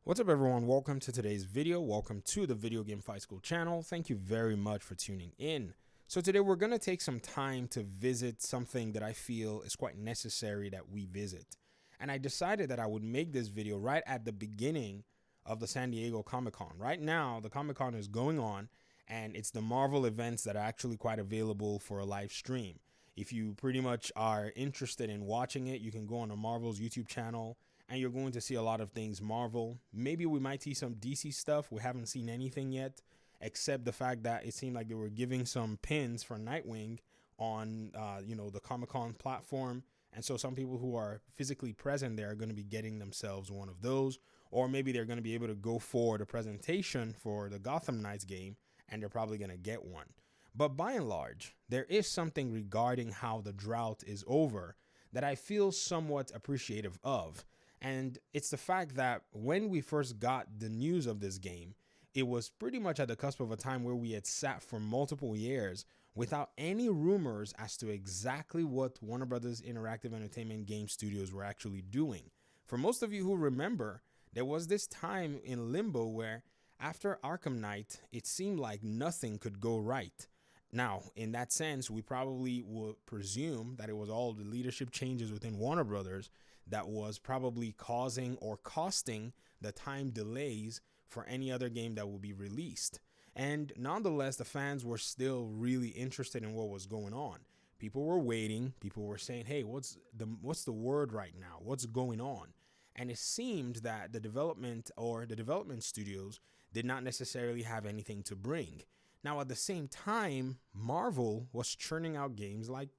What's up, everyone? Welcome to today's video. Welcome to the Video Game Fight School channel. Thank you very much for tuning in. So today we're going to take some time to visit something that I feel is quite necessary that we visit. And I decided that I would make this video right at the beginning of the San Diego Comic-Con. Right now, the Comic-Con is going on, and it's the Marvel events that are actually quite available for a live stream. If you pretty much are interested in watching it, you can go on the Marvel's YouTube channel and you're going to see a lot of things Marvel. Maybe we might see some DC stuff. We haven't seen anything yet, except the fact that it seemed like they were giving some pins for Nightwing on, the Comic-Con platform. And so some people who are physically present there are going to be getting themselves one of those, or maybe they're going to be able to go for the presentation for the Gotham Knights game, and they're probably going to get one. But by and large, there is something regarding how the drought is over that I feel somewhat appreciative of. And it's the fact that when we first got the news of this game, it was pretty much at the cusp of a time where we had sat for multiple years without any rumors as to exactly what Warner Brothers Interactive Entertainment Game Studios were actually doing. For most of you who remember, there was this time in limbo where after Arkham Knight, it seemed like nothing could go right. Now, in that sense, we probably would presume that it was all the leadership changes within Warner Brothers that was probably causing or costing the time delays for any other game that will be released. And nonetheless, the fans were still really interested in what was going on. People were waiting. People were saying, hey, what's the word right now? What's going on? And it seemed that the development studios did not necessarily have anything to bring. Now, at the same time, Marvel was churning out games like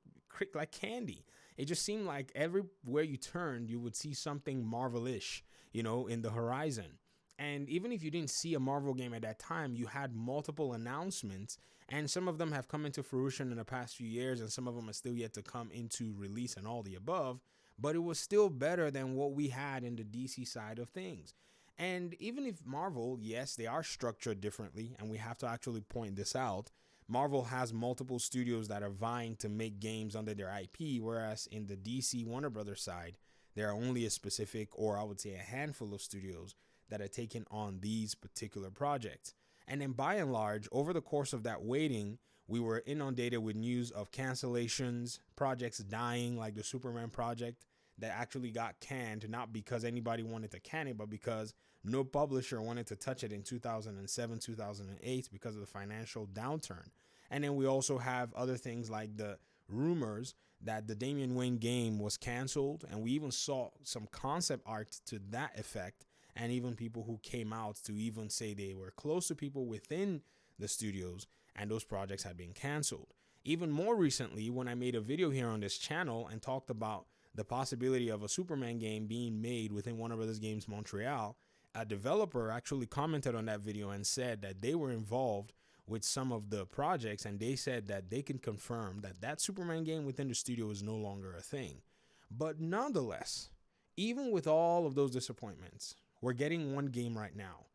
candy. It just seemed like everywhere you turned, you would see something Marvel-ish, in the horizon. And even if you didn't see a Marvel game at that time, you had multiple announcements, and some of them have come into fruition in the past few years, and some of them are still yet to come into release and all the above. But it was still better than what we had in the DC side of things. And even if Marvel, yes, they are structured differently, and we have to actually point this out, Marvel has multiple studios that are vying to make games under their IP, whereas in the DC Warner Brothers side, there are only a specific, or I would say a handful of studios that are taking on these particular projects. And then by and large, over the course of that waiting, we were inundated with news of cancellations, projects dying, like the Superman project that actually got canned, not because anybody wanted to can it, but because no publisher wanted to touch it in 2007, 2008 because of the financial downturn. And then we also have other things like the rumors that the Damian Wayne game was canceled. And we even saw some concept art to that effect. And even people who came out to even say they were close to people within the studios and those projects had been canceled. Even more recently, when I made a video here on this channel and talked about the possibility of a Superman game being made within Warner Brothers Games Montreal, a developer actually commented on that video and said that they were involved with some of the projects, and they said that they can confirm that that Superman game within the studio is no longer a thing. But nonetheless, even with all of those disappointments, we're getting one game right now.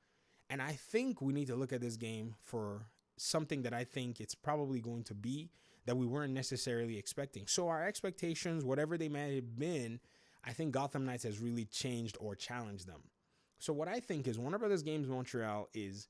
And I think we need to look at this game for something that I think it's probably going to be that we weren't necessarily expecting. So our expectations, whatever they may have been, I think Gotham Knights has really changed or challenged them. So what I think is Warner Brothers Games Montreal is,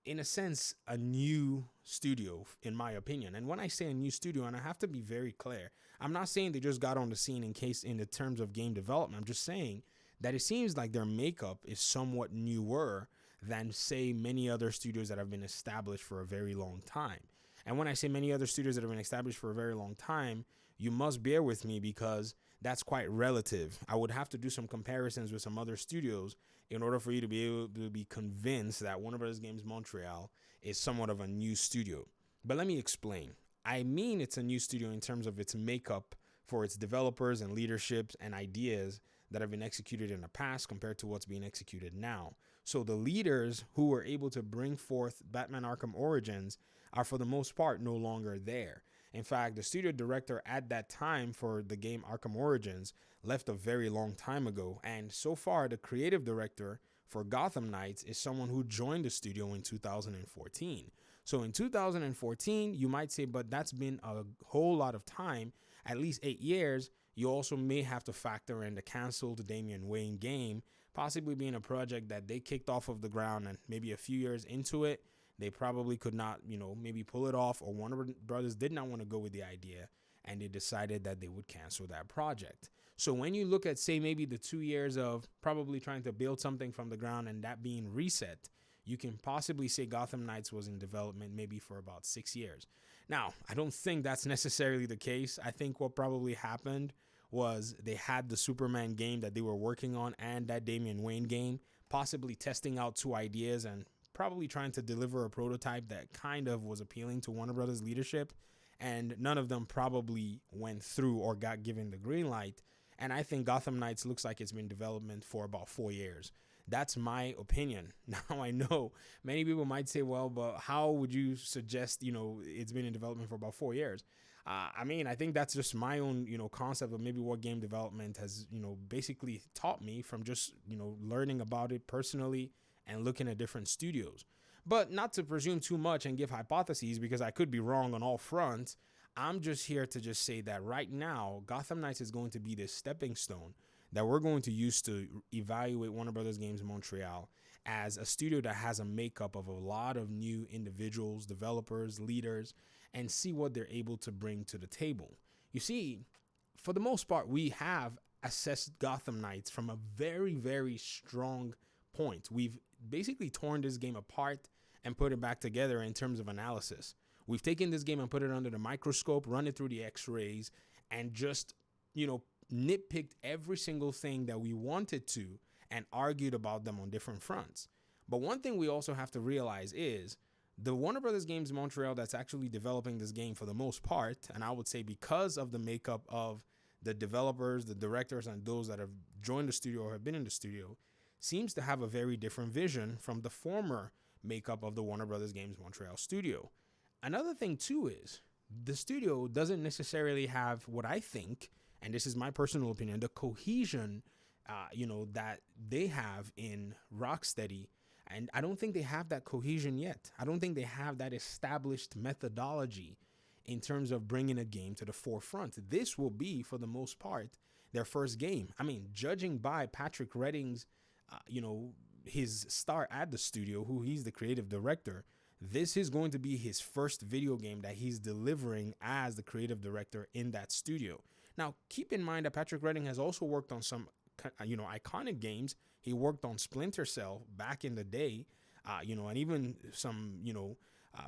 in a sense, a new studio, in my opinion. And when I say a new studio, and I have to be very clear, I'm not saying they just got on the scene in the terms of game development. I'm just saying that it seems like their makeup is somewhat newer than, say, many other studios that have been established for a very long time. And when I say many other studios that have been established for a very long time, you must bear with me because that's quite relative. I would have to do some comparisons with some other studios in order for you to be able to be convinced that Warner Bros. Games Montreal is somewhat of a new studio. But let me explain. I mean, it's a new studio in terms of its makeup for its developers and leaderships and ideas that have been executed in the past compared to what's being executed now. So the leaders who were able to bring forth Batman Arkham Origins are for the most part no longer there. In fact, the studio director at that time for the game Arkham Origins left a very long time ago. And so far, the creative director for Gotham Knights is someone who joined the studio in 2014. So in 2014, you might say, but that's been a whole lot of time, at least 8 years. You also may have to factor in the canceled Damian Wayne game, possibly being a project that they kicked off of the ground, and maybe a few years into it, they probably could not, maybe pull it off, or Warner Brothers did not want to go with the idea, and they decided that they would cancel that project. So when you look at, say, maybe the 2 years of probably trying to build something from the ground and that being reset, you can possibly say Gotham Knights was in development maybe for about 6 years. Now, I don't think that's necessarily the case. I think what probably happened was they had the Superman game that they were working on and that Damian Wayne game, possibly testing out two ideas and probably trying to deliver a prototype that kind of was appealing to Warner Brothers leadership. And none of them probably went through or got given the green light. And I think Gotham Knights looks like it's been in development for about 4 years. That's my opinion. Now, I know many people might say, well, but how would you suggest, it's been in development for about 4 years? I think that's just my own, concept of maybe what game development has, basically taught me from just, learning about it personally and looking at different studios. But not to presume too much and give hypotheses, because I could be wrong on all fronts. I'm just here to just say that right now, Gotham Knights is going to be this stepping stone that we're going to use to evaluate Warner Brothers Games Montreal as a studio that has a makeup of a lot of new individuals, developers, leaders, and see what they're able to bring to the table. You see, for the most part, we have assessed Gotham Knights from a very, very strong point. We've basically torn this game apart and put it back together in terms of analysis. We've taken this game and put it under the microscope, run it through the x-rays, and just, nitpicked every single thing that we wanted to and argued about them on different fronts. But one thing we also have to realize is the Warner Brothers Games Montreal that's actually developing this game for the most part, and I would say because of the makeup of the developers, the directors, and those that have joined the studio or have been in the studio, seems to have a very different vision from the former makeup of the Warner Brothers Games Montreal studio. Another thing too is the studio doesn't necessarily have what I think, and this is my personal opinion, the cohesion, that they have in Rocksteady. And I don't think they have that cohesion yet. I don't think they have that established methodology in terms of bringing a game to the forefront. This will be, for the most part, their first game. Judging by Patrick Redding's, his star at the studio, who he's the creative director, this is going to be his first video game that he's delivering as the creative director in that studio. Now, keep in mind that Patrick Redding has also worked on some, iconic games. He worked on Splinter Cell back in the day, and even some,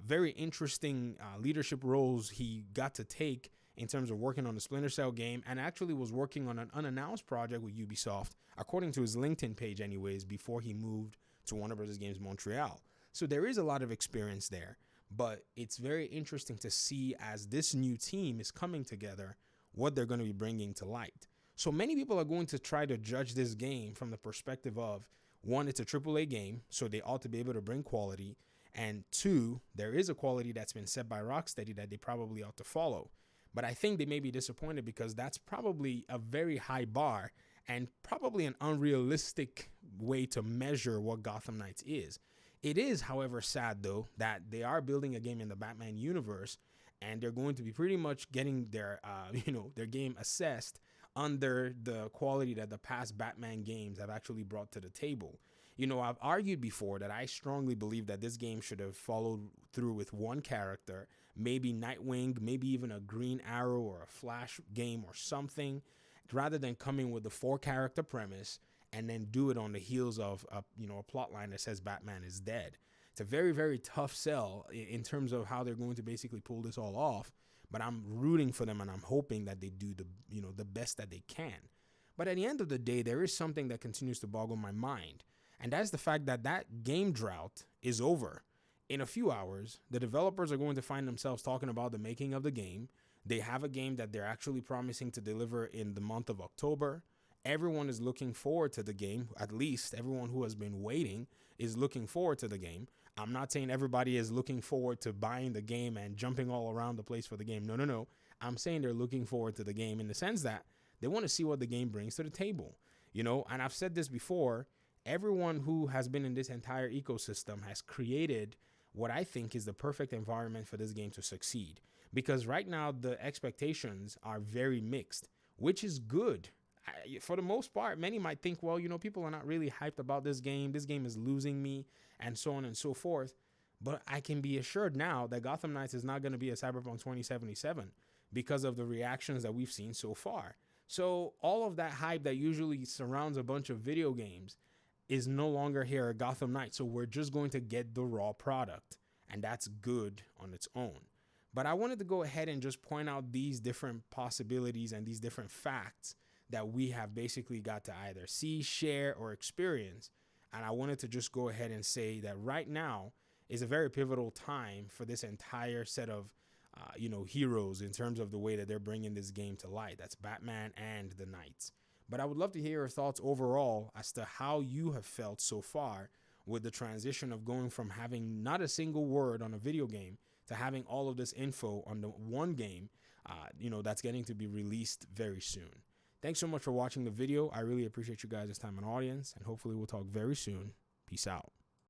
very interesting leadership roles he got to take in terms of working on the Splinter Cell game, and actually was working on an unannounced project with Ubisoft, according to his LinkedIn page anyways, before he moved to Warner Bros. Games Montreal. So there is a lot of experience there, but it's very interesting to see as this new team is coming together, what they're going to be bringing to light. So many people are going to try to judge this game from the perspective of, one, it's a AAA game, so they ought to be able to bring quality, and two, there is a quality that's been set by Rocksteady that they probably ought to follow. But I think they may be disappointed because that's probably a very high bar and probably an unrealistic way to measure what Gotham Knights is. It is, however, sad, though, that they are building a game in the Batman universe, and they're going to be pretty much getting their, their game assessed under the quality that the past Batman games have actually brought to the table. I've argued before that I strongly believe that this game should have followed through with one character, maybe Nightwing, maybe even a Green Arrow or a Flash game or something, rather than coming with the 4-character premise and then do it on the heels of a plot line that says Batman is dead. It's a very, very tough sell in terms of how they're going to basically pull this all off. But I'm rooting for them, and I'm hoping that they do the best that they can. But at the end of the day, there is something that continues to boggle my mind, and that's the fact that that game drought is over. In a few hours, the developers are going to find themselves talking about the making of the game. They have a game that they're actually promising to deliver in the month of October. Everyone is looking forward to the game. At least everyone who has been waiting is looking forward to the game. I'm not saying everybody is looking forward to buying the game and jumping all around the place for the game. No. I'm saying they're looking forward to the game in the sense that they want to see what the game brings to the table. And I've said this before, everyone who has been in this entire ecosystem has created what I think is the perfect environment for this game to succeed. Because right now the expectations are very mixed, which is good. for the most part, many might think, well, people are not really hyped about this game. This game is losing me, and so on and so forth. But I can be assured now that Gotham Knights is not going to be a Cyberpunk 2077 because of the reactions that we've seen so far. So all of that hype that usually surrounds a bunch of video games is no longer here at Gotham Knights. So we're just going to get the raw product, and that's good on its own. But I wanted to go ahead and just point out these different possibilities and these different facts that we have basically got to either see, share, or experience. And I wanted to just go ahead and say that right now is a very pivotal time for this entire set of heroes in terms of the way that they're bringing this game to light. That's Batman and the Knights. But I would love to hear your thoughts overall as to how you have felt so far with the transition of going from having not a single word on a video game to having all of this info on the one game, that's getting to be released very soon. Thanks so much for watching the video. I really appreciate you guys' time and audience, and hopefully we'll talk very soon. Peace out.